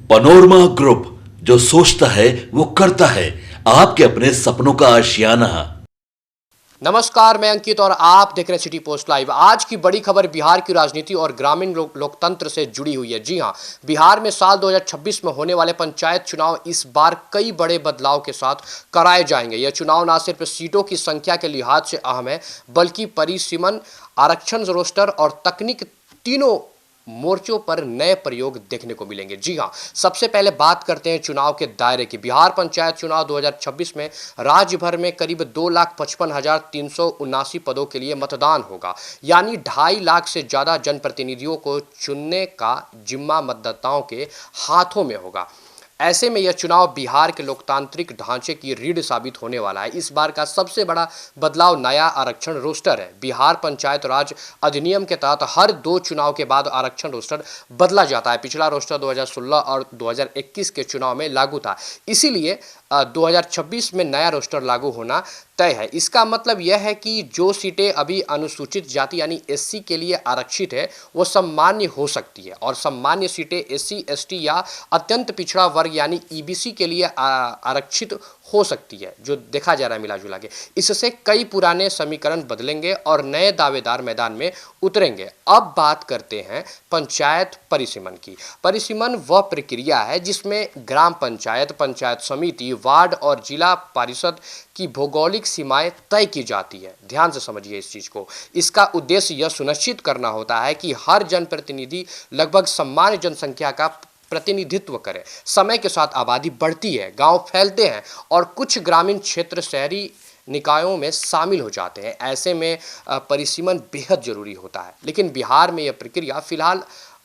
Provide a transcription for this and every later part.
Panorama group, जो सोचता है वो करता है। आपके अपने सपनों का आशियाना। नमस्कार, मैं अंकित और आप देख रहे हैं सिटी पोस्ट लाइव। आज की बड़ी खबर बिहार की राजनीति और ग्रामीण लोकतंत्र से जुड़ी हुई है। जी हां, बिहार में साल 2026 में होने वाले पंचायत चुनाव इस बार कई बड़े बदलाव के साथ कराए जाएंगे। यह चुनाव न सिर्फ सीटों की संख्या के लिहाज से अहम है, बल्कि परिसीमन, आरक्षण, रोस्टर और तकनीक, तीनों मोर्चों पर नए प्रयोग देखने को मिलेंगे। जी हां, सबसे पहले बात करते हैं चुनाव के दायरे की। बिहार पंचायत चुनाव 2026 में राज्य भर में करीब 2,55,379 पदों के लिए मतदान होगा, यानी 2.5 लाख से ज़्यादा जनप्रतिनिधियों को चुनने का जिम्मा मतदाताओं के हाथों में होगा। ऐसे में यह चुनाव बिहार के लोकतांत्रिक ढांचे की रीढ़ साबित होने वाला है। इस बार का सबसे बड़ा बदलाव नया आरक्षण रोस्टर है। बिहार पंचायत राज अधिनियम के तहत हर 2 चुनाव के बाद आरक्षण रोस्टर बदला जाता है। पिछला रोस्टर 2016 और 2021 के चुनाव में लागू था, इसीलिए 2026 में नया रोस्टर लागू होना तय है। इसका मतलब यह है कि जो सीटें अभी अनुसूचित जाति यानी एससी के लिए आरक्षित है, वो सामान्य हो सकती है, और सामान्य सीटें एससी, एसटी या अत्यंत पिछड़ा वर्ग यानी ईबीसी के लिए आरक्षित हो सकती है, जो देखा जा रहा है मिला जुला के। इससे कई पुराने समीकरण बदलेंगे और नए दावेदार मैदान में उतरेंगे। अब बात करते हैं पंचायत परिसीमन की। परिसीमन वह प्रक्रिया है जिसमें ग्राम पंचायत, पंचायत समिति, वार्ड और जिला परिषद की भौगोलिक सीमाएं तय की जाती है। ध्यान से समझिए इस चीज़ को। इसका उद्देश्य यह सुनिश्चित करना होता है कि हर जनप्रतिनिधि लगभग समान जनसंख्या का प्रतिनिधित्व करे। समय के साथ आबादी बढ़ती है, गांव फैलते हैं और कुछ ग्रामीण क्षेत्र शहरी निकायों में शामिल हो जाते हैं। ऐसे में परिसीमन बेहद जरूरी होता है। लेकिन बिहार में यह प्रक्रिया फिलहाल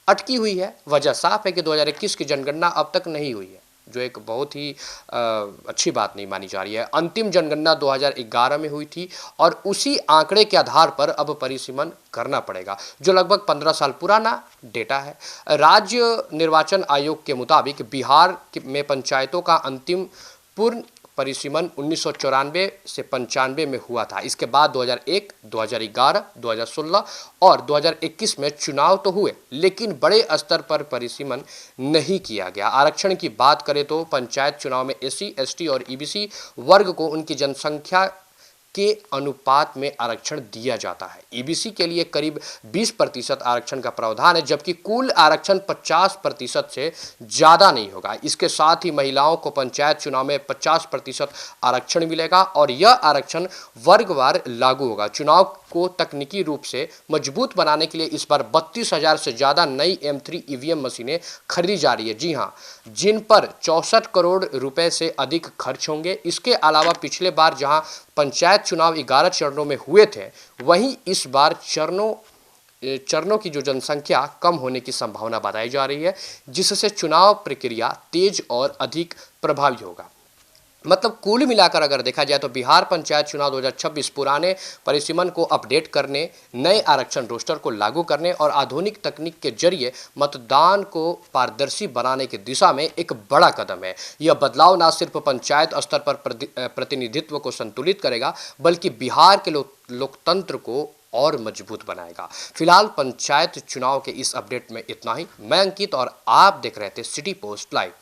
अटकी हुई है। वजह साफ है कि 2021 की जनगणना अब तक नहीं हुई है, जो एक बहुत ही अच्छी बात नहीं मानी जा रही है। अंतिम जनगणना 2011 में हुई थी और उसी आंकड़े के आधार पर अब परिसीमन करना पड़ेगा, जो लगभग 15 साल पुराना डेटा है। राज्य निर्वाचन आयोग के मुताबिक बिहार में पंचायतों का अंतिम पूर्ण परिसीमन 1994 से 95 में हुआ था। इसके बाद 2001, 2011, 2016 और 2021 में चुनाव तो हुए, लेकिन बड़े स्तर पर परिसीमन नहीं किया गया। आरक्षण की बात करें तो पंचायत चुनाव में एससी, एसटी और ईबीसी वर्ग को उनकी जनसंख्या के अनुपात में आरक्षण दिया जाता है। ईबीसी के लिए करीब 20% आरक्षण का प्रावधान है, जबकि कुल आरक्षण 50% से ज़्यादा नहीं होगा। इसके साथ ही महिलाओं को पंचायत चुनाव में 50% आरक्षण मिलेगा और यह आरक्षण वर्गवार लागू होगा। चुनाव को तकनीकी रूप से मजबूत बनाने के लिए इस बार 32,000 से ज़्यादा नई M3 ईवीएम मशीनें खरीदी जा रही है। जी हाँ, जिन पर 64 करोड़ रुपए से अधिक खर्च होंगे। इसके अलावा पिछले बार जहां पंचायत चुनाव 11 चरणों में हुए थे, वहीं इस बार चरणों की जो जनसंख्या कम होने की संभावना बताई जा रही है, जिससे चुनाव प्रक्रिया तेज और अधिक प्रभावी होगा। मतलब कुल मिलाकर अगर देखा जाए तो बिहार पंचायत चुनाव 2026 पुराने परिसीमन को अपडेट करने, नए आरक्षण रोस्टर को लागू करने और आधुनिक तकनीक के जरिए मतदान को पारदर्शी बनाने की दिशा में एक बड़ा कदम है। यह बदलाव न सिर्फ पंचायत स्तर पर प्रतिनिधित्व को संतुलित करेगा, बल्कि बिहार के लोकतंत्र को और मजबूत बनाएगा। फिलहाल पंचायत चुनाव के इस अपडेट में इतना ही। मैं अंकित और आप देख रहे थे सिटी पोस्ट लाइव।